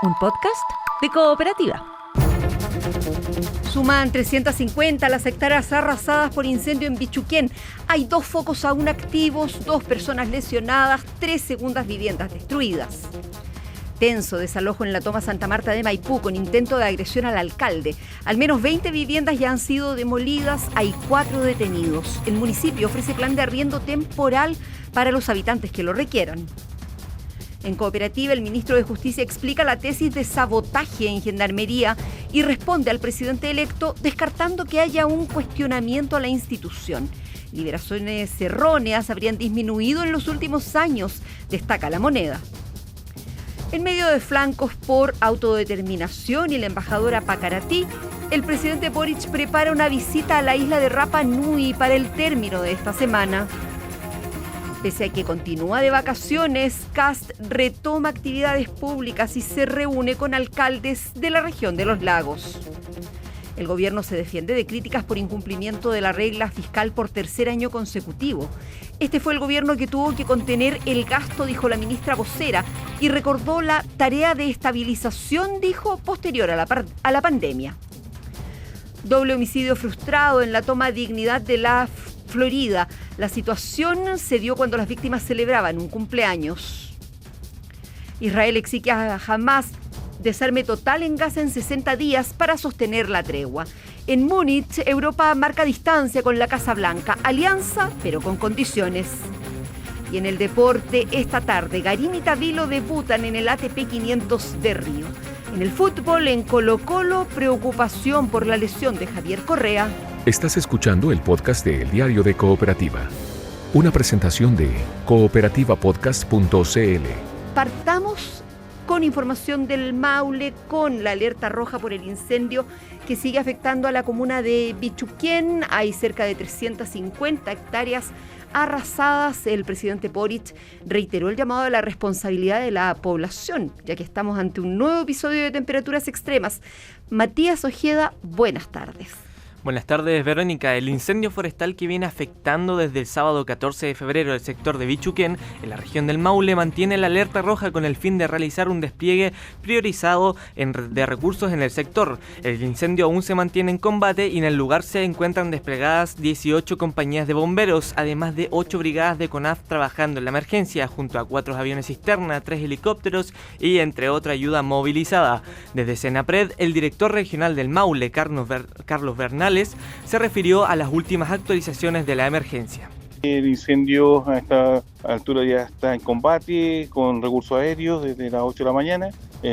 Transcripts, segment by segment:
un podcast de Cooperativa. Suman 350 las hectáreas arrasadas por incendio en Bichuquén. Hay 2 focos aún activos, 2 personas lesionadas, 3 segundas viviendas destruidas. Tenso desalojo en la toma Santa Marta de Maipú con intento de agresión al alcalde. Al menos 20 viviendas ya han sido demolidas, hay 4 detenidos. El municipio ofrece plan de arriendo temporal para los habitantes que lo requieran. En Cooperativa, el ministro de Justicia explica la tesis de sabotaje en Gendarmería y responde al presidente electo descartando que haya un cuestionamiento a la institución. Liberaciones erróneas habrían disminuido en los últimos años, destaca La Moneda. En medio de flancos por autodeterminación y la embajadora Pacaratí, el presidente Boric prepara una visita a la isla de Rapa Nui para el término de esta semana. Pese a que continúa de vacaciones, Kast retoma actividades públicas y se reúne con alcaldes de la región de los lagos. El gobierno se defiende de críticas por incumplimiento de la regla fiscal por tercer año consecutivo. Este fue el gobierno que tuvo que contener el gasto, dijo la ministra vocera, y recordó la tarea de estabilización, dijo, posterior a la pandemia. Doble homicidio frustrado en la toma Dignidad de la Florida. La situación se dio cuando las víctimas celebraban un cumpleaños. Israel exige a Hamás desarme total en Gaza en 60 días para sostener la tregua. En Múnich, Europa marca distancia con la Casa Blanca. Alianza, pero con condiciones. Y en el deporte, esta tarde, Garín y Tavilo debutan en el ATP 500 de Río. En el fútbol, en Colo-Colo, preocupación por la lesión de Javier Correa. Estás escuchando el podcast de El Diario de Cooperativa. Una presentación de cooperativapodcast.cl. Partamos con información del Maule, con la alerta roja por el incendio que sigue afectando a la comuna de Bichuquén. Hay cerca de 350 hectáreas arrasadas. El presidente Boric reiteró el llamado a la responsabilidad de la población, ya que estamos ante un nuevo episodio de temperaturas extremas. Matías Ojeda, buenas tardes. Buenas tardes, Verónica. El incendio forestal que viene afectando desde el sábado 14 de febrero el sector de Bichuquén, en la región del Maule, mantiene la alerta roja con el fin de realizar un despliegue priorizado de recursos en el sector. El incendio aún se mantiene en combate y en el lugar se encuentran desplegadas 18 compañías de bomberos, además de 8 brigadas de CONAF trabajando en la emergencia, junto a 4 aviones cisterna, 3 helicópteros y entre otra ayuda movilizada. Desde Senapred, el director regional del Maule, Carlos Bernal, se refirió a las últimas actualizaciones de la emergencia. El incendio a esta altura ya está en combate con recursos aéreos desde las 8 de la mañana.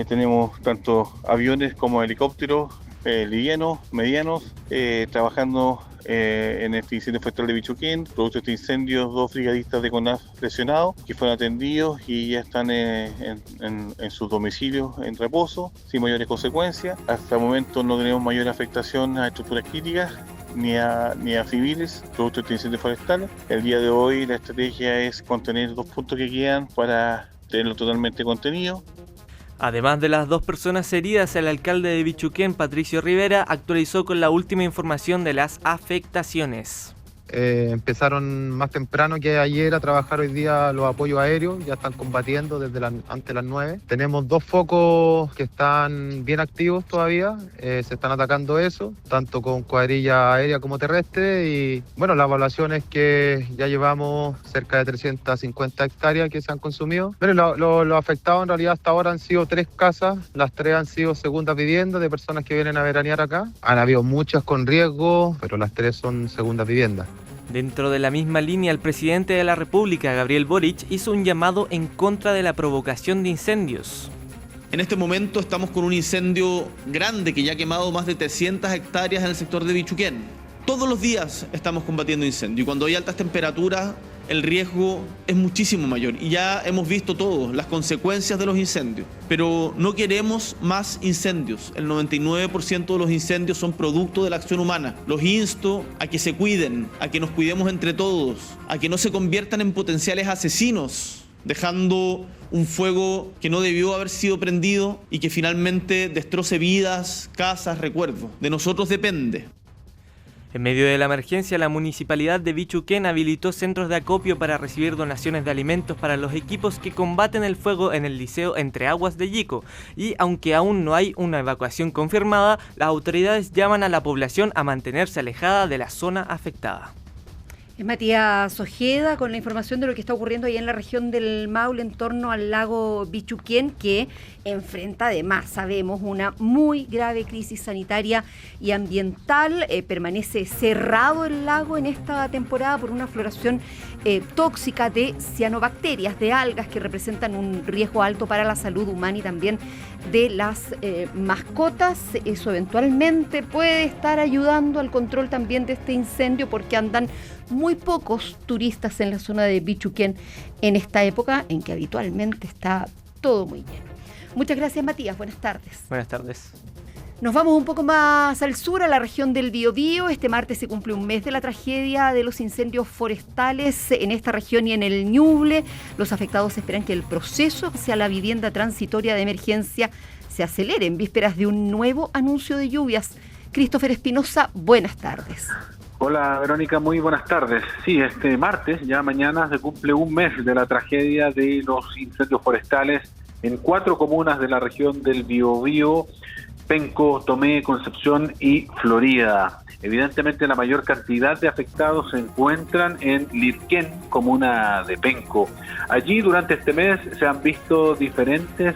Tenemos tanto aviones como helicópteros livianos, medianos, trabajando en este incendio forestal de Bichuquén. Producto de este incendio, 2 brigadistas de CONAF lesionados que fueron atendidos y ya están en sus domicilios en reposo, sin mayores consecuencias. Hasta el momento no tenemos mayor afectación a estructuras críticas ni a civiles, producto de este incendio forestal. El día de hoy la estrategia es contener 2 puntos que quedan para tenerlo totalmente contenido. Además de las 2 personas heridas, el alcalde de Bichuquén, Patricio Rivera, actualizó con la última información de las afectaciones. Empezaron más temprano que ayer a trabajar hoy día los apoyos aéreos, ya están combatiendo desde antes las 9. Tenemos 2 focos que están bien activos todavía, se están atacando eso, tanto con cuadrilla aérea como terrestre, y bueno, la evaluación es que ya llevamos cerca de 350 hectáreas que se han consumido. Bueno, los afectados en realidad hasta ahora han sido 3 casas, las 3 han sido segundas viviendas de personas que vienen a veranear acá. Han habido muchas con riesgo, pero las 3 son segundas viviendas. Dentro de la misma línea, el presidente de la República, Gabriel Boric, hizo un llamado en contra de la provocación de incendios. En este momento estamos con un incendio grande que ya ha quemado más de 300 hectáreas en el sector de Bichuquén. Todos los días estamos combatiendo incendios y cuando hay altas temperaturas el riesgo es muchísimo mayor y ya hemos visto todos las consecuencias de los incendios, pero no queremos más incendios. El 99% de los incendios son producto de la acción humana. Los insto a que se cuiden, a que nos cuidemos entre todos, a que no se conviertan en potenciales asesinos, dejando un fuego que no debió haber sido prendido y que finalmente destroce vidas, casas, recuerdos. De nosotros depende. En medio de la emergencia, la municipalidad de Bichuquén habilitó centros de acopio para recibir donaciones de alimentos para los equipos que combaten el fuego en el liceo Entre Aguas de Yico. Y aunque aún no hay una evacuación confirmada, las autoridades llaman a la población a mantenerse alejada de la zona afectada. Es Matías Ojeda con la información de lo que está ocurriendo ahí en la región del Maule en torno al lago Bichuquén, que enfrenta además, sabemos, una muy grave crisis sanitaria y ambiental. Permanece cerrado el lago en esta temporada por una floración tóxica de cianobacterias, de algas que representan un riesgo alto para la salud humana y también de las mascotas. Eso eventualmente puede estar ayudando al control también de este incendio, porque andan muy pocos turistas en la zona de Bichuquén en esta época en que habitualmente está todo muy lleno. Muchas gracias, Matías. Buenas tardes. Buenas tardes. Nos vamos un poco más al sur, a la región del Biobío. Este martes se cumple un mes de la tragedia de los incendios forestales en esta región y en el Ñuble. Los afectados esperan que el proceso hacia la vivienda transitoria de emergencia se acelere en vísperas de un nuevo anuncio de lluvias. Christopher Espinosa, buenas tardes. Hola Verónica, muy buenas tardes. Sí, este martes, ya mañana, se cumple un mes de la tragedia de los incendios forestales en 4 comunas de la región del Biobío: Penco, Tomé, Concepción y Florida. Evidentemente la mayor cantidad de afectados se encuentran en Lirquén, comuna de Penco. Allí durante este mes se han visto diferentes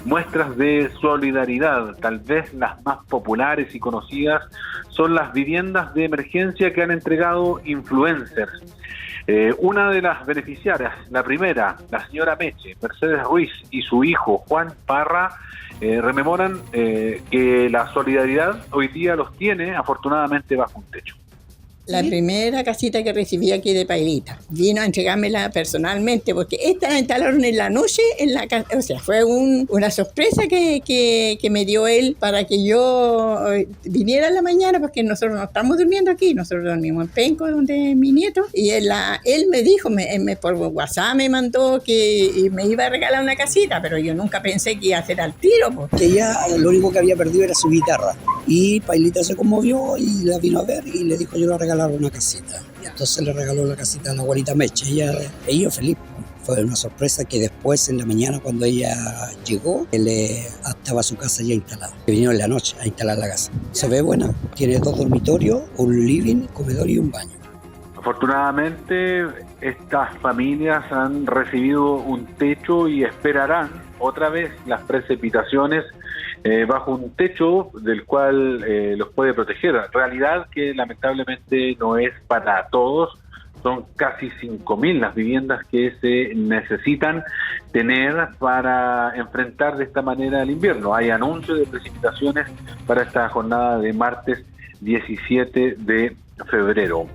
muestras de solidaridad. Tal vez las más populares y conocidas son las viviendas de emergencia que han entregado influencers. Una de las beneficiarias, la primera, la señora Meche, Mercedes Ruiz, y su hijo Juan Parra, rememoran que la solidaridad hoy día los tiene afortunadamente bajo un techo. La primera casita que recibí aquí de Pailita, vino a entregármela personalmente, porque esta la instalaron en la noche en la casa. O sea, fue una sorpresa que me dio él para que yo viniera en la mañana, porque nosotros no estamos durmiendo aquí, nosotros dormimos en Penco, donde es mi nieto, y él me dijo, por WhatsApp me mandó que me iba a regalar una casita, pero yo nunca pensé que iba a hacer al tiro. Que ella lo único que había perdido era su guitarra, y Pailita se conmovió y la vino a ver y le dijo: yo le regalo una casita. Y entonces le regaló la casita a la abuelita Meche. Ella feliz. Fue una sorpresa que después en la mañana, cuando ella llegó, estaba su casa ya instalada. Vinieron en la noche a instalar la casa. Se ve buena. Tiene 2 dormitorios, un living, comedor y un baño. Afortunadamente estas familias han recibido un techo y esperarán otra vez las precipitaciones bajo un techo del cual los puede proteger. Realidad que lamentablemente no es para todos. Son casi 5.000 las viviendas que se necesitan tener para enfrentar de esta manera el invierno. Hay anuncio de precipitaciones para esta jornada de martes 17 de febrero.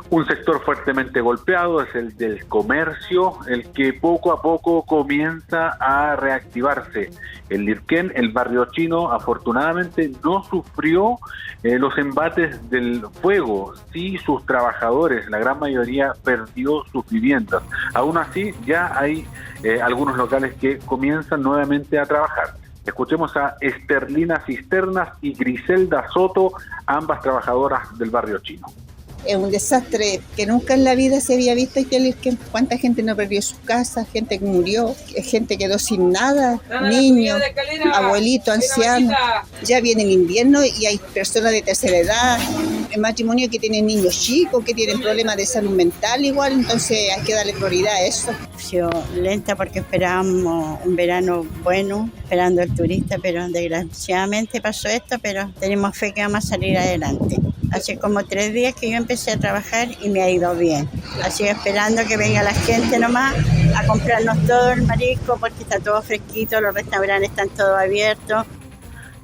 Un sector fuertemente golpeado es el del comercio, el que poco a poco comienza a reactivarse. El Lirquén, el barrio chino, afortunadamente no sufrió los embates del fuego. Sí, sus trabajadores, la gran mayoría, perdió sus viviendas. Aún así, ya hay algunos locales que comienzan nuevamente a trabajar. Escuchemos a Esterlina Cisternas y Griselda Soto, ambas trabajadoras del barrio chino. Es un desastre que nunca en la vida se había visto aquí. Cuánta gente no perdió sus casas, gente que murió, gente quedó sin nada, niños, abuelitos, ancianos. Ya viene el invierno y hay personas de tercera edad, en matrimonio que tienen niños chicos, que tienen problemas de salud mental igual, entonces hay que darle prioridad a eso. Ha sido lenta porque esperábamos un verano bueno, esperando al turista, pero desgraciadamente pasó esto, pero tenemos fe que vamos a salir adelante. Hace como 3 días que yo empecé a trabajar y me ha ido bien. Así que esperando que venga la gente nomás a comprarnos todo el marisco, porque está todo fresquito, los restaurantes están todos abiertos.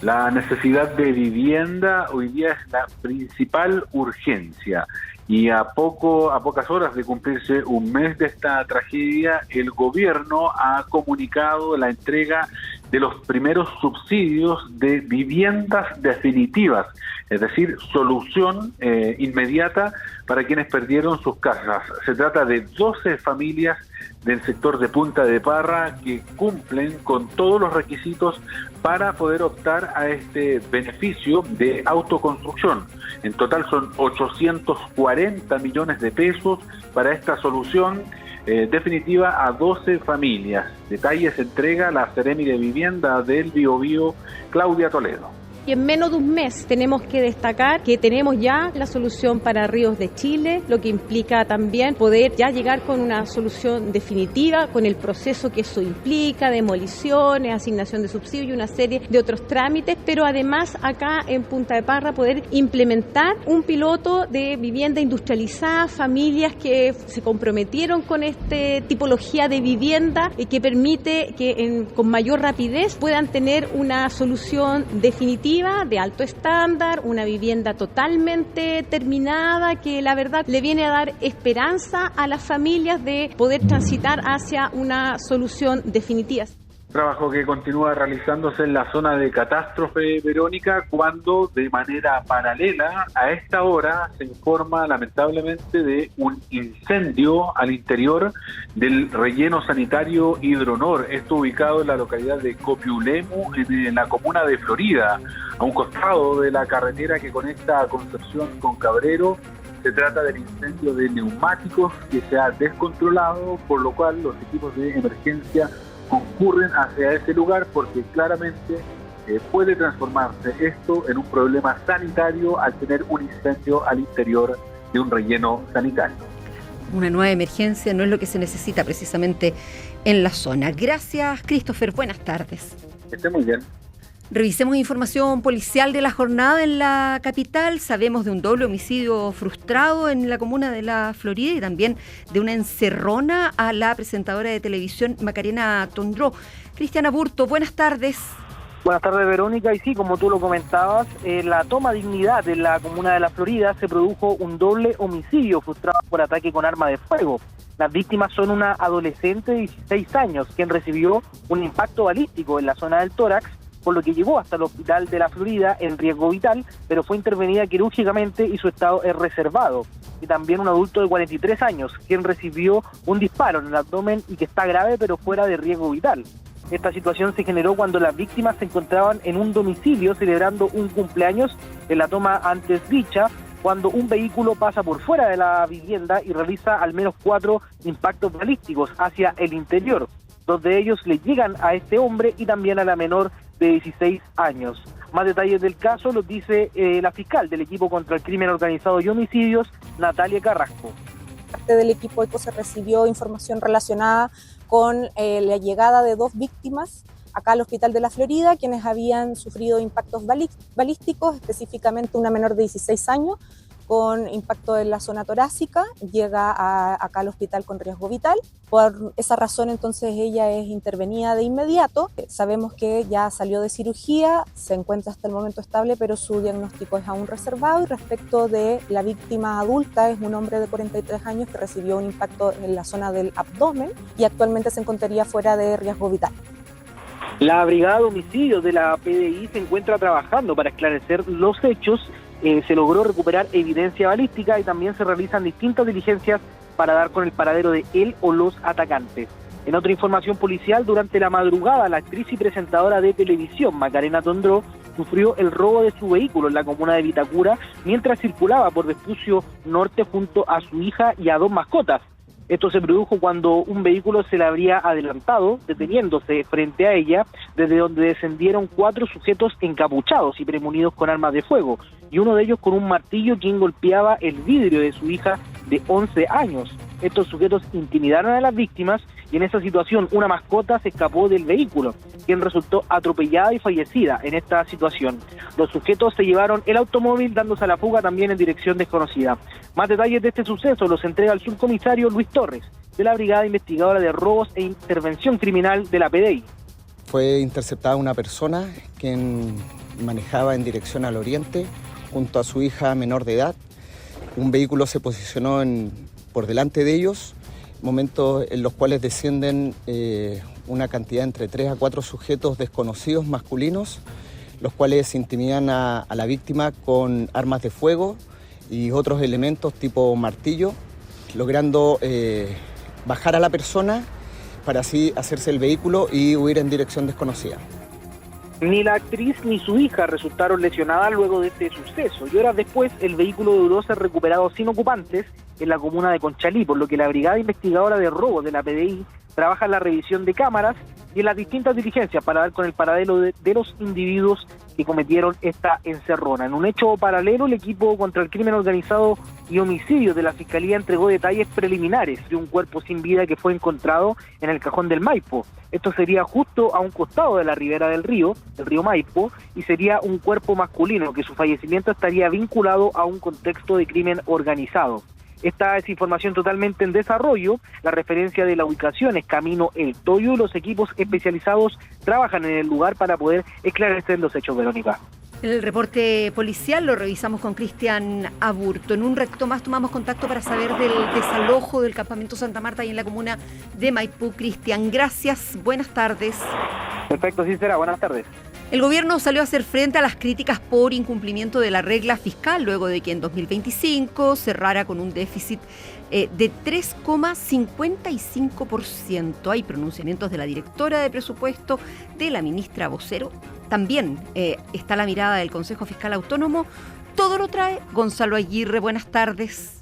La necesidad de vivienda hoy día es la principal urgencia. Y a pocas horas de cumplirse un mes de esta tragedia, el gobierno ha comunicado la entrega de los primeros subsidios de viviendas definitivas, es decir, solución inmediata para quienes perdieron sus casas. Se trata de 12 familias del sector de Punta de Parra que cumplen con todos los requisitos para poder optar a este beneficio de autoconstrucción. En total son 840 millones de pesos para esta solución definitiva a 12 familias. Detalles entrega la Seremi de Vivienda del Biobío, Claudia Toledo. Y en menos de un mes tenemos que destacar que tenemos ya la solución para Ríos de Chile, lo que implica también poder ya llegar con una solución definitiva, con el proceso que eso implica, demoliciones, asignación de subsidios y una serie de otros trámites, pero además acá en Punta de Parra poder implementar un piloto de vivienda industrializada, familias que se comprometieron con esta tipología de vivienda y que permite que con mayor rapidez puedan tener una solución definitiva de alto estándar, una vivienda totalmente terminada que la verdad le viene a dar esperanza a las familias de poder transitar hacia una solución definitiva. Trabajo que continúa realizándose en la zona de catástrofe, Verónica, cuando de manera paralela a esta hora se informa lamentablemente de un incendio al interior del relleno sanitario Hidronor, esto ubicado en la localidad de Copiulemu, en la comuna de Florida, a un costado de la carretera que conecta a Concepción con Cabrero. Se trata del incendio de neumáticos que se ha descontrolado, por lo cual los equipos de emergencia concurren hacia ese lugar porque claramente puede transformarse esto en un problema sanitario al tener un incendio al interior de un relleno sanitario. Una nueva emergencia no es lo que se necesita precisamente en la zona. Gracias, Christopher. Buenas tardes. Que esté muy bien. Revisemos información policial de la jornada en la capital. Sabemos de un doble homicidio frustrado en la comuna de La Florida y también de una encerrona a la presentadora de televisión Macarena Tondró. Cristian Aburto, buenas tardes. Buenas tardes, Verónica. Y sí, como tú lo comentabas, en la toma Dignidad en la comuna de La Florida se produjo un doble homicidio frustrado por ataque con arma de fuego. Las víctimas son una adolescente de 16 años quien recibió un impacto balístico en la zona del tórax, por lo que llegó hasta el hospital de La Florida en riesgo vital, pero fue intervenida quirúrgicamente y su estado es reservado. Y también un adulto de 43 años, quien recibió un disparo en el abdomen y que está grave pero fuera de riesgo vital. Esta situación se generó cuando las víctimas se encontraban en un domicilio celebrando un cumpleaños en la toma antes dicha, cuando un vehículo pasa por fuera de la vivienda y realiza al menos 4 impactos balísticos hacia el interior. 2 de ellos le llegan a este hombre y también a la menor de 16 años. Más detalles del caso los dice la fiscal del equipo contra el crimen organizado y homicidios, Natalia Carrasco. Parte del equipo ECO se recibió información relacionada con la llegada de 2 víctimas acá al hospital de La Florida, quienes habían sufrido impactos balísticos, específicamente una menor de 16 años, con impacto en la zona torácica, llega acá al hospital con riesgo vital. Por esa razón, entonces, ella es intervenida de inmediato. Sabemos que ya salió de cirugía, se encuentra hasta el momento estable, pero su diagnóstico es aún reservado. Y respecto de la víctima adulta, es un hombre de 43 años que recibió un impacto en la zona del abdomen y actualmente se encontraría fuera de riesgo vital. La Brigada de Homicidios de la PDI se encuentra trabajando para esclarecer los hechos. Se logró recuperar evidencia balística y también se realizan distintas diligencias para dar con el paradero de él o los atacantes. En otra información policial, durante la madrugada, la actriz y presentadora de televisión Macarena Tondró sufrió el robo de su vehículo en la comuna de Vitacura mientras circulaba por Vespucio Norte junto a su hija y a 2 mascotas. Esto se produjo cuando un vehículo se le habría adelantado, deteniéndose frente a ella, desde donde descendieron 4 sujetos encapuchados y premunidos con armas de fuego, y uno de ellos con un martillo quien golpeaba el vidrio de su hija de 11 años. Estos sujetos intimidaron a las víctimas y en esa situación una mascota se escapó del vehículo, quien resultó atropellada y fallecida en esta situación. Los sujetos se llevaron el automóvil dándose a la fuga también en dirección desconocida. Más detalles de este suceso los entrega el subcomisario Luis Torres, de la Brigada Investigadora de Robos e Intervención Criminal de la PDI. Fue interceptada una persona quien manejaba en dirección al oriente junto a su hija menor de edad. Un vehículo se posicionó por delante de ellos momentos en los cuales descienden una cantidad entre 3 a 4 sujetos desconocidos masculinos, los cuales intimidan a la víctima con armas de fuego y otros elementos tipo martillo, logrando bajar a la persona para así hacerse el vehículo y huir en dirección desconocida. Ni la actriz ni su hija resultaron lesionadas luego de este suceso y horas después el vehículo logró ser recuperado sin ocupantes en la comuna de Conchalí, por lo que la Brigada Investigadora de Robos de la PDI trabaja en la revisión de cámaras y en las distintas diligencias para dar con el paradero de los individuos que cometieron esta encerrona. En un hecho paralelo, el equipo contra el crimen organizado y homicidios de la Fiscalía entregó detalles preliminares de un cuerpo sin vida que fue encontrado en el cajón del Maipo. Esto sería justo a un costado de la ribera del río Maipo, y sería un cuerpo masculino, que su fallecimiento estaría vinculado a un contexto de crimen organizado. Esta es información totalmente en desarrollo. La referencia de la ubicación es Camino El Toyo. Los equipos especializados trabajan en el lugar para poder esclarecer los hechos, Verónica. El reporte policial lo revisamos con Cristian Aburto. En un rato más tomamos contacto para saber del desalojo del campamento Santa Marta y en la comuna de Maipú. Cristian, gracias. Buenas tardes. Perfecto, sí será. Buenas tardes. El gobierno salió a hacer frente a las críticas por incumplimiento de la regla fiscal luego de que en 2025 cerrara con un déficit de 3,55%. Hay pronunciamientos de la directora de presupuesto, de la ministra vocero. También está la mirada del Consejo Fiscal Autónomo. Todo lo trae Gonzalo Aguirre. Buenas tardes.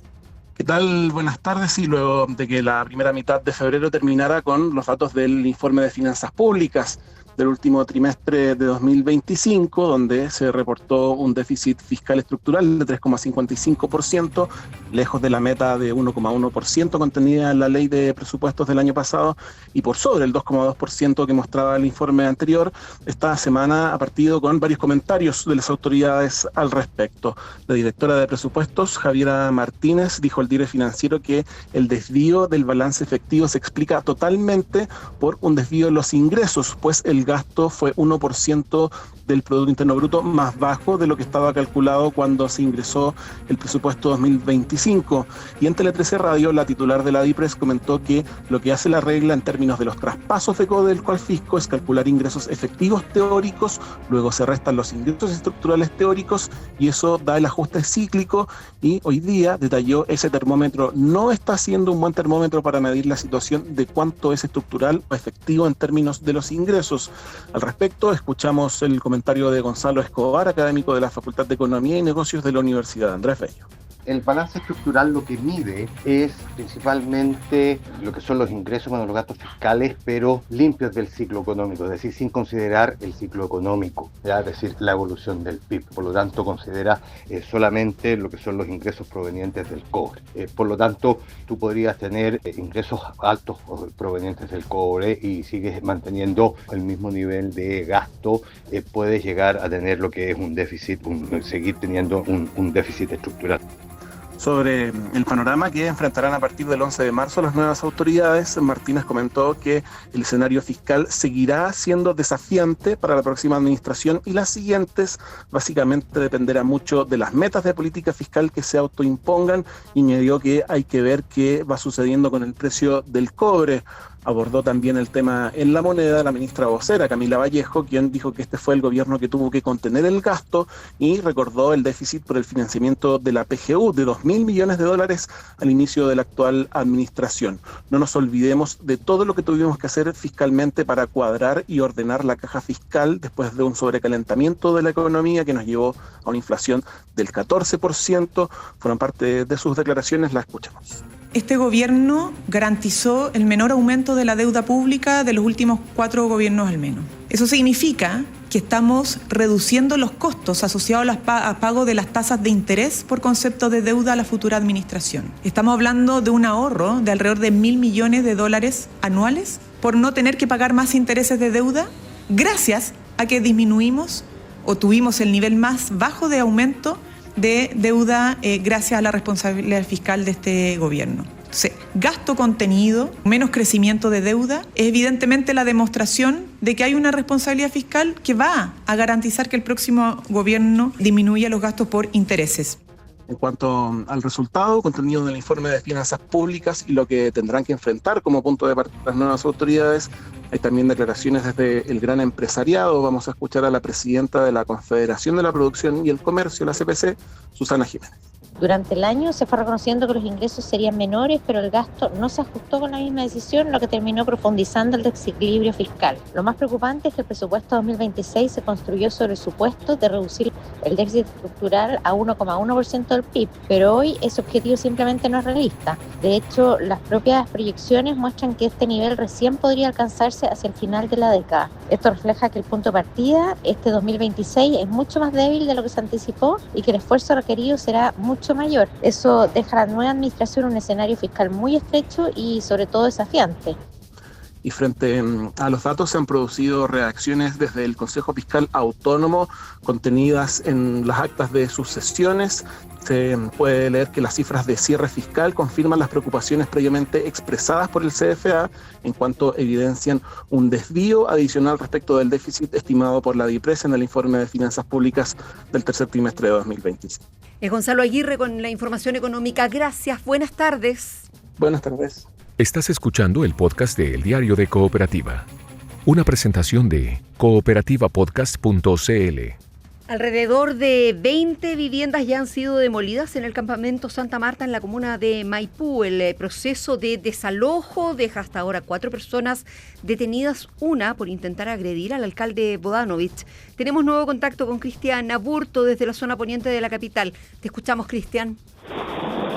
¿Qué tal? Buenas tardes. Y luego de que la primera mitad de febrero terminara con los datos del informe de finanzas públicas del último trimestre de 2025, donde se reportó un déficit fiscal estructural de 3,55%, lejos de la meta de 1,1% contenida en la ley de presupuestos del año pasado y por sobre el 2,2% que mostraba el informe anterior. Esta semana ha partido con varios comentarios de las autoridades al respecto. La directora de presupuestos, Javiera Martínez, dijo al Diario Financiero que el desvío del balance efectivo se explica totalmente por un desvío en los ingresos, pues el gasto fue 1% del Producto Interno Bruto más bajo de lo que estaba calculado cuando se ingresó el presupuesto 2025. Y en Tele 13 Radio, la titular de la DIPRES comentó que lo que hace la regla en términos de los traspasos de Codelco al fisco es calcular ingresos efectivos teóricos, luego se restan los ingresos estructurales teóricos y eso da el ajuste cíclico, y hoy día, detalló, ese termómetro no está siendo un buen termómetro para medir la situación de cuánto es estructural o efectivo en términos de los ingresos. Al respecto, escuchamos el comentario de Gonzalo Escobar, académico de la Facultad de Economía y Negocios de la Universidad Andrés Bello. El balance estructural lo que mide es principalmente lo que son los ingresos con los gastos fiscales, pero limpios del ciclo económico, es decir, sin considerar el ciclo económico, ¿ya? Es decir, la evolución del PIB. Por lo tanto, considera solamente lo que son los ingresos provenientes del cobre. Por lo tanto, tú podrías tener ingresos altos provenientes del cobre y sigues manteniendo el mismo nivel de gasto, puedes llegar a tener lo que es un déficit, seguir teniendo un déficit estructural. Sobre el panorama que enfrentarán a partir del 11 de marzo las nuevas autoridades, Martínez comentó que el escenario fiscal seguirá siendo desafiante para la próxima administración y las siguientes. Básicamente dependerá mucho de las metas de política fiscal que se autoimpongan, y añadió que hay que ver qué va sucediendo con el precio del cobre. Abordó también el tema en la moneda la ministra vocera, Camila Vallejo, quien dijo que este fue el gobierno que tuvo que contener el gasto, y recordó el déficit por el financiamiento de la PGU de $2.000 millones al inicio de la actual administración. No nos olvidemos de todo lo que tuvimos que hacer fiscalmente para cuadrar y ordenar la caja fiscal después de un sobrecalentamiento de la economía que nos llevó a una inflación del 14%. Fueron parte de sus declaraciones, la escuchamos. Este gobierno garantizó el menor aumento de la deuda pública de los últimos 4 gobiernos al menos. Eso significa que estamos reduciendo los costos asociados al pago de las tasas de interés por concepto de deuda a la futura administración. Estamos hablando de un ahorro de alrededor de $1.000 millones anuales por no tener que pagar más intereses de deuda, gracias a que disminuimos o tuvimos el nivel más bajo de aumento de deuda gracias a la responsabilidad fiscal de este gobierno. Entonces, gasto contenido, menos crecimiento de deuda, es evidentemente la demostración de que hay una responsabilidad fiscal que va a garantizar que el próximo gobierno disminuya los gastos por intereses. En cuanto al resultado contenido en el informe de finanzas públicas y lo que tendrán que enfrentar como punto de partida las nuevas autoridades, hay también declaraciones desde el gran empresariado. Vamos a escuchar a la presidenta de la Confederación de la Producción y el Comercio, la CPC, Susana Jiménez. Durante el año se fue reconociendo que los ingresos serían menores, pero el gasto no se ajustó con la misma decisión, lo que terminó profundizando el desequilibrio fiscal. Lo más preocupante es que el presupuesto 2026 se construyó sobre el supuesto de reducir el déficit estructural a 1,1% del PIB, pero hoy ese objetivo simplemente no es realista. De hecho, las propias proyecciones muestran que este nivel recién podría alcanzarse hacia el final de la década. Esto refleja que el punto de partida, este 2026, es mucho más débil de lo que se anticipó y que el esfuerzo requerido será mucho mayor. Eso deja a la nueva administración un escenario fiscal muy estrecho y sobre todo desafiante. Y frente a los datos se han producido reacciones desde el Consejo Fiscal Autónomo contenidas en las actas de sus sesiones. Se puede leer que las cifras de cierre fiscal confirman las preocupaciones previamente expresadas por el CFA en cuanto evidencian un desvío adicional respecto del déficit estimado por la DIPRES en el informe de finanzas públicas del tercer trimestre de 2026. Es Gonzalo Aguirre con la información económica. Gracias, buenas tardes. Buenas tardes. Estás escuchando el podcast de El Diario de Cooperativa, una presentación de cooperativapodcast.cl. Alrededor de 20 viviendas ya han sido demolidas en el campamento Santa Marta en la comuna de Maipú. El proceso de desalojo deja hasta ahora 4 personas detenidas, una por intentar agredir al alcalde Bodanovich. Tenemos nuevo contacto con Cristian Aburto desde la zona poniente de la capital. Te escuchamos, Cristian.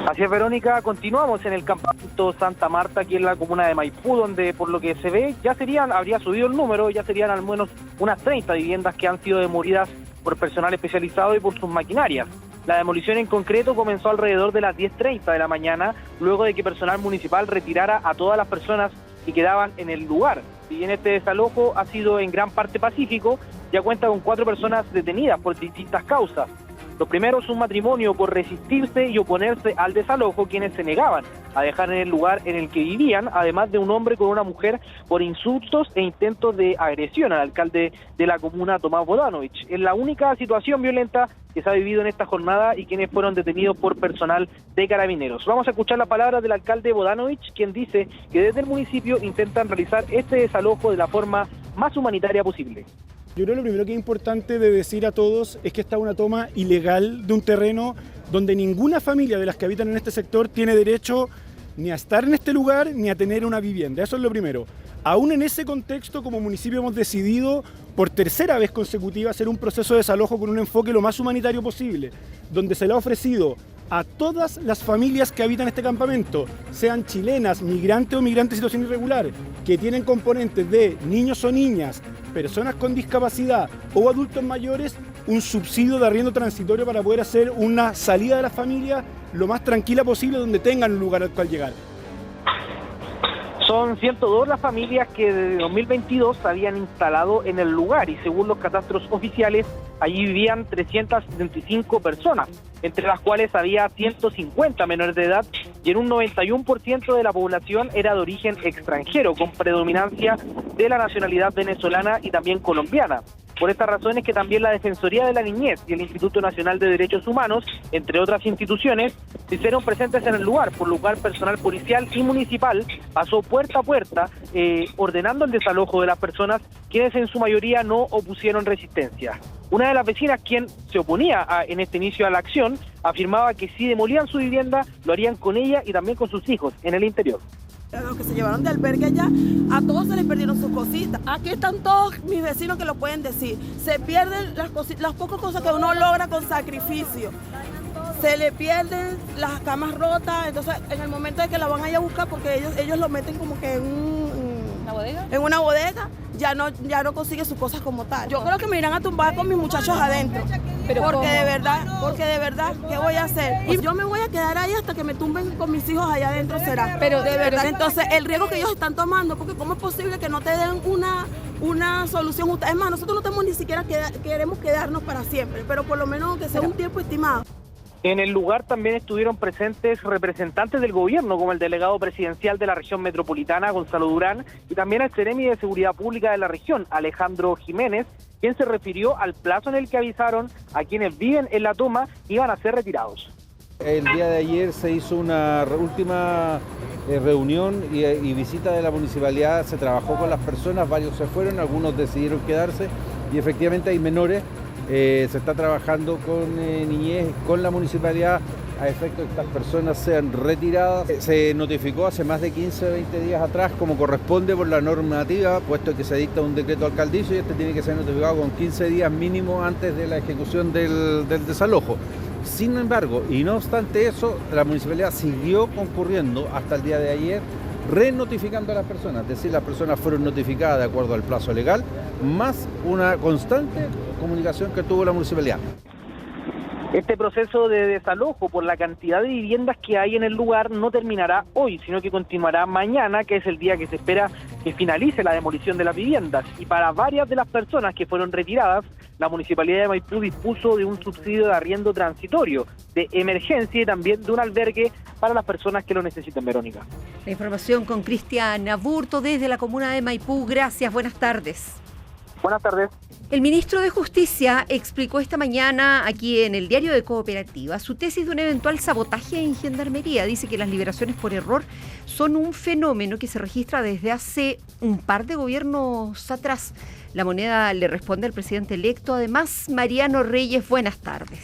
Así es, Verónica, continuamos en el campamento Santa Marta, aquí en la comuna de Maipú, donde por lo que se ve habría subido el número, ya serían al menos unas 30 viviendas que han sido demolidas por personal especializado y por sus maquinarias. La demolición en concreto comenzó alrededor de las 10:30 de la mañana, luego de que personal municipal retirara a todas las personas que quedaban en el lugar. Si bien este desalojo ha sido en gran parte pacífico, ya cuenta con 4 personas detenidas por distintas causas. Los primeros, un matrimonio por resistirse y oponerse al desalojo, quienes se negaban a dejar en el lugar en el que vivían, además de un hombre con una mujer por insultos e intentos de agresión al alcalde de la comuna, Tomás Bodanovich. Es la única situación violenta que se ha vivido en esta jornada y quienes fueron detenidos por personal de Carabineros. Vamos a escuchar las palabras del alcalde Bodanovich, quien dice que desde el municipio intentan realizar este desalojo de la forma más humanitaria posible. Yo creo que lo primero que es importante de decir a todos es que esta es una toma ilegal de un terreno donde ninguna familia de las que habitan en este sector tiene derecho ni a estar en este lugar ni a tener una vivienda. Eso es lo primero. Aún en ese contexto, como municipio hemos decidido por tercera vez consecutiva hacer un proceso de desalojo con un enfoque lo más humanitario posible, donde se le ha ofrecido a todas las familias que habitan este campamento, sean chilenas, migrantes o migrantes en situación irregular, que tienen componentes de niños o niñas, personas con discapacidad o adultos mayores, un subsidio de arriendo transitorio para poder hacer una salida de la familia lo más tranquila posible, donde tengan un lugar al cual llegar. Son 102 las familias que desde 2022 se habían instalado en el lugar y según los catastros oficiales, allí vivían 375 personas, entre las cuales había 150 menores de edad y en un 91% de la población era de origen extranjero, con predominancia de la nacionalidad venezolana y también colombiana. Por estas razones que también la Defensoría de la Niñez y el Instituto Nacional de Derechos Humanos, entre otras instituciones, se hicieron presentes en el lugar, por lo cual personal policial y municipal pasó puerta a puerta ordenando el desalojo de las personas, quienes en su mayoría no opusieron resistencia. Una de las vecinas, quien se oponía en este inicio a la acción, afirmaba que si demolían su vivienda, lo harían con ella y también con sus hijos en el interior. A los que se llevaron de albergue allá, a todos se les perdieron sus cositas. Aquí están todos mis vecinos que lo pueden decir. Se pierden las pocas cosas que uno logra con sacrificio. Se le pierden las camas rotas, entonces en el momento de que la van a ir a buscar, porque ellos lo meten como que en una bodega, ya no consigue sus cosas como tal. Yo creo que me irán a tumbar con mis muchachos adentro, porque de verdad, ¿qué voy a hacer? Y yo me voy a quedar ahí hasta que me tumben con mis hijos allá adentro, será. Pero de verdad, entonces el riesgo que ellos están tomando, porque ¿cómo es posible que no te den una solución justa? Es más, nosotros no tenemos ni siquiera queremos quedarnos para siempre, pero por lo menos que sea un tiempo estimado. En el lugar también estuvieron presentes representantes del gobierno, como el delegado presidencial de la región metropolitana, Gonzalo Durán, y también el seremi de Seguridad Pública de la región, Alejandro Jiménez, quien se refirió al plazo en el que avisaron a quienes viven en la toma iban a ser retirados. El día de ayer se hizo una última reunión y visita de la municipalidad, se trabajó con las personas, varios se fueron, algunos decidieron quedarse y efectivamente hay menores. Se está trabajando con niñez, con la municipalidad, a efecto de que estas personas sean retiradas. Se notificó hace más de 15 o 20 días atrás, como corresponde por la normativa, puesto que se dicta un decreto alcaldicio y este tiene que ser notificado con 15 días mínimo antes de la ejecución del desalojo. Sin embargo, y no obstante eso, la municipalidad siguió concurriendo hasta el día de ayer, renotificando a las personas, es decir, las personas fueron notificadas de acuerdo al plazo legal, más una constante comunicación que tuvo la municipalidad. Este proceso de desalojo por la cantidad de viviendas que hay en el lugar no terminará hoy, sino que continuará mañana, que es el día que se espera que finalice la demolición de las viviendas. Y para varias de las personas que fueron retiradas, la Municipalidad de Maipú dispuso de un subsidio de arriendo transitorio, de emergencia y también de un albergue para las personas que lo necesiten, Verónica. La información con Cristian Aburto desde la comuna de Maipú. Gracias, buenas tardes. Buenas tardes. El ministro de Justicia explicó esta mañana aquí en el diario de Cooperativa su tesis de un eventual sabotaje en Gendarmería. Dice que las liberaciones por error son un fenómeno que se registra desde hace un par de gobiernos atrás. La Moneda le responde al presidente electo. Además, Mariano Reyes, buenas tardes.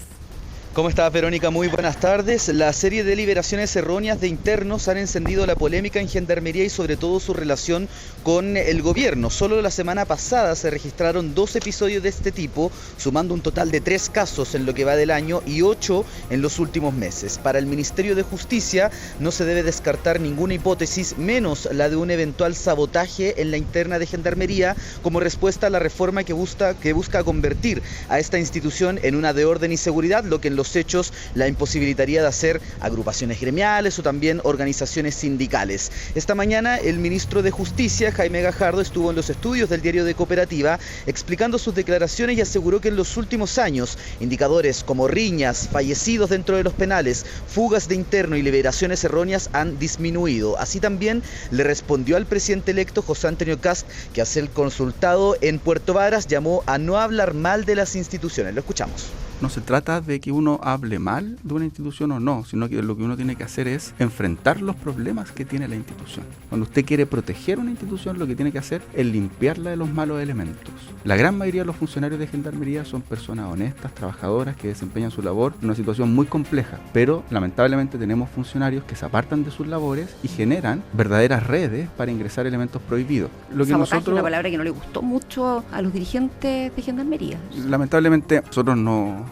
¿Cómo estás, Verónica? Muy buenas tardes. La serie de liberaciones erróneas de internos han encendido la polémica en Gendarmería y sobre todo su relación con el gobierno. Solo la semana pasada se registraron 2 episodios de este tipo, sumando un total de 3 casos en lo que va del año y 8 en los últimos meses. Para el Ministerio de Justicia no se debe descartar ninguna hipótesis, menos la de un eventual sabotaje en la interna de Gendarmería como respuesta a la reforma que busca convertir a esta institución en una de orden y seguridad, lo que en los hechos la imposibilitaría de hacer agrupaciones gremiales o también organizaciones sindicales. Esta mañana el ministro de Justicia, Jaime Gajardo, estuvo en los estudios del diario de Cooperativa explicando sus declaraciones y aseguró que en los últimos años indicadores como riñas, fallecidos dentro de los penales, fugas de interno y liberaciones erróneas han disminuido. Así también le respondió al presidente electo José Antonio Kast, que al ser consultado en Puerto Varas llamó a no hablar mal de las instituciones. Lo escuchamos. No se trata de que uno hable mal de una institución o no, sino que lo que uno tiene que hacer es enfrentar los problemas que tiene la institución. Cuando usted quiere proteger una institución, lo que tiene que hacer es limpiarla de los malos elementos. La gran mayoría de los funcionarios de Gendarmería son personas honestas, trabajadoras, que desempeñan su labor en una situación muy compleja, pero lamentablemente tenemos funcionarios que se apartan de sus labores y generan verdaderas redes para ingresar elementos prohibidos. Lo que sabotaje, una palabra que no le gustó mucho a los dirigentes de Gendarmería. Lamentablemente nosotros no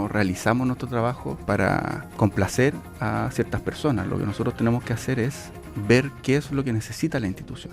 realizamos nuestro trabajo para complacer a ciertas personas. Lo que nosotros tenemos que hacer es ver qué es lo que necesita la institución.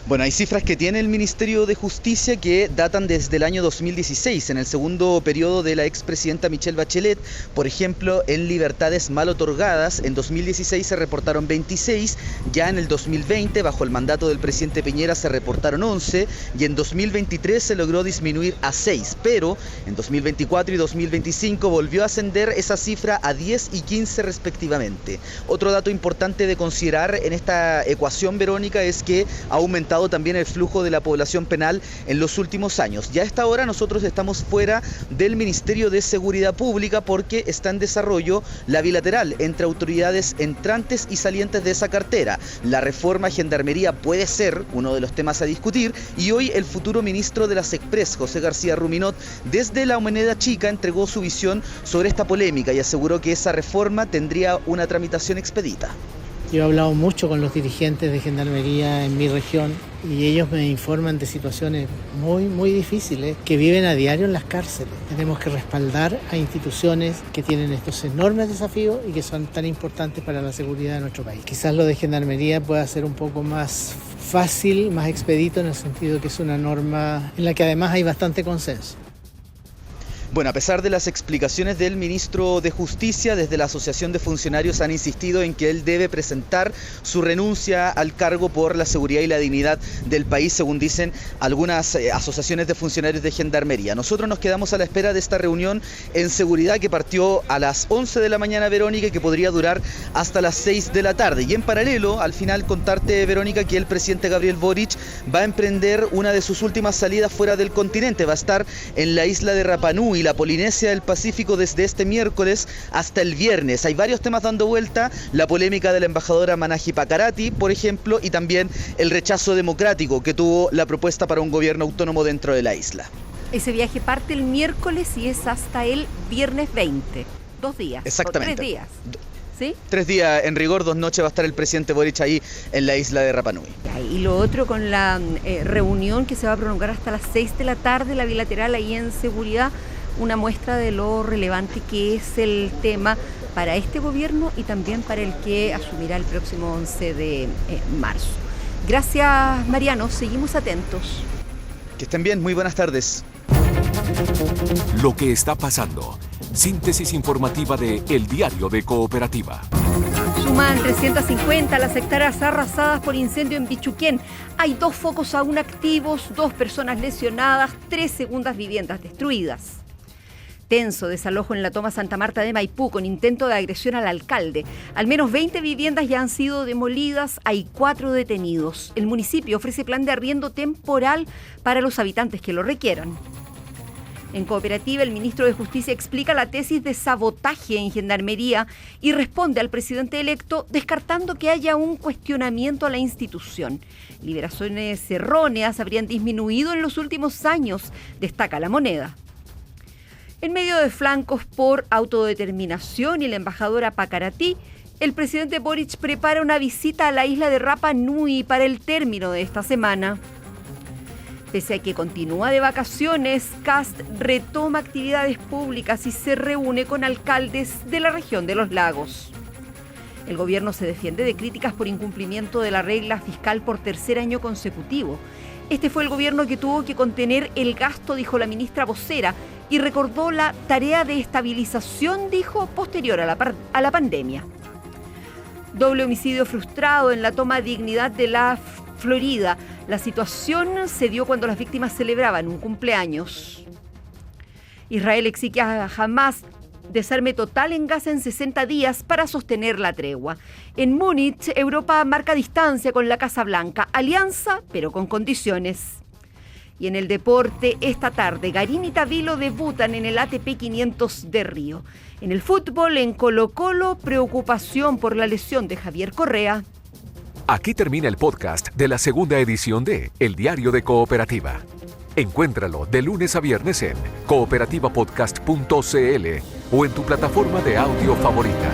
Bueno, hay cifras que tiene el Ministerio de Justicia que datan desde el año 2016, en el segundo periodo de la expresidenta Michelle Bachelet. Por ejemplo, en libertades mal otorgadas, en 2016 se reportaron 26, ya en el 2020, bajo el mandato del presidente Piñera, se reportaron 11, y en 2023 se logró disminuir a 6, pero en 2024 y 2025 volvió a ascender esa cifra a 10 y 15 respectivamente. Otro dato importante de considerar en esta ecuación, Verónica, es que ha aumentado también el flujo de la población penal en los últimos años. Ya a esta hora nosotros estamos fuera del Ministerio de Seguridad Pública porque está en desarrollo la bilateral entre autoridades entrantes y salientes de esa cartera. La reforma a Gendarmería puede ser uno de los temas a discutir y hoy el futuro ministro de las Express, José García Ruminot, desde la Moneda Chica entregó su visión sobre esta polémica y aseguró que esa reforma tendría una tramitación expedita. Yo he hablado mucho con los dirigentes de Gendarmería en mi región y ellos me informan de situaciones muy difíciles que viven a diario en las cárceles. Tenemos que respaldar a instituciones que tienen estos enormes desafíos y que son tan importantes para la seguridad de nuestro país. Quizás lo de Gendarmería pueda ser un poco más fácil, más expedito, en el sentido que es una norma en la que además hay bastante consenso. Bueno, a pesar de las explicaciones del ministro de Justicia, desde la Asociación de Funcionarios han insistido en que él debe presentar su renuncia al cargo por la seguridad y la dignidad del país, según dicen algunas asociaciones de funcionarios de Gendarmería. Nosotros nos quedamos a la espera de esta reunión en seguridad que partió a las 11 de la mañana, Verónica, y que podría durar hasta las 6 de la tarde. Y en paralelo, al final contarte, Verónica, que el presidente Gabriel Boric va a emprender una de sus últimas salidas fuera del continente. Va a estar en la isla de Rapa Nui, Nui, la Polinesia del Pacífico, desde este miércoles hasta el viernes. Hay varios temas dando vuelta, la polémica de la embajadora Manaji Pakarati, por ejemplo, y también el rechazo democrático que tuvo la propuesta para un gobierno autónomo dentro de la isla. Ese viaje parte el miércoles y es hasta el viernes 20. 2 días. Exactamente. 3 días. ¿Sí? 3 días, en rigor, 2 noches va a estar el presidente Boric ahí en la isla de Rapa Nui. Y lo otro con la reunión que se va a prolongar hasta las 6 de la tarde, la bilateral ahí en seguridad, una muestra de lo relevante que es el tema para este gobierno y también para el que asumirá el próximo 11 de marzo. Gracias, Mariano, seguimos atentos. Que estén bien, muy buenas tardes. Lo que está pasando. Síntesis informativa de El Diario de Cooperativa. Suman 350 las hectáreas arrasadas por incendio en Bichuquén. Hay 2 focos aún activos, 2 personas lesionadas, 3 segundas viviendas destruidas. Tenso desalojo en la toma Santa Marta de Maipú con intento de agresión al alcalde. Al menos 20 viviendas ya han sido demolidas, hay 4 detenidos. El municipio ofrece plan de arriendo temporal para los habitantes que lo requieran. En Cooperativa, el ministro de Justicia explica la tesis de sabotaje en Gendarmería y responde al presidente electo descartando que haya un cuestionamiento a la institución. Liberaciones erróneas habrían disminuido en los últimos años, destaca La Moneda. En medio de flancos por autodeterminación y la embajadora Pakarati, el presidente Boric prepara una visita a la isla de Rapa Nui para el término de esta semana. Pese a que continúa de vacaciones, Kast retoma actividades públicas y se reúne con alcaldes de la región de los lagos. El gobierno se defiende de críticas por incumplimiento de la regla fiscal por 3er año consecutivo. Este fue el gobierno que tuvo que contener el gasto, dijo la ministra vocera, y recordó la tarea de estabilización, dijo, posterior a la pandemia. Doble homicidio frustrado en la toma Dignidad de la Florida. La situación se dio cuando las víctimas celebraban un cumpleaños. Israel exige a Hamas desarme total en Gaza en 60 días para sostener la tregua. En Múnich, Europa marca distancia con la Casa Blanca. Alianza, pero con condiciones. Y en el deporte, esta tarde, Garín y Tavilo debutan en el ATP 500 de Río. En el fútbol, en Colo-Colo, preocupación por la lesión de Javier Correa. Aquí termina el podcast de la segunda edición de El Diario de Cooperativa. Encuéntralo de lunes a viernes en cooperativapodcast.cl o en tu plataforma de audio favorita.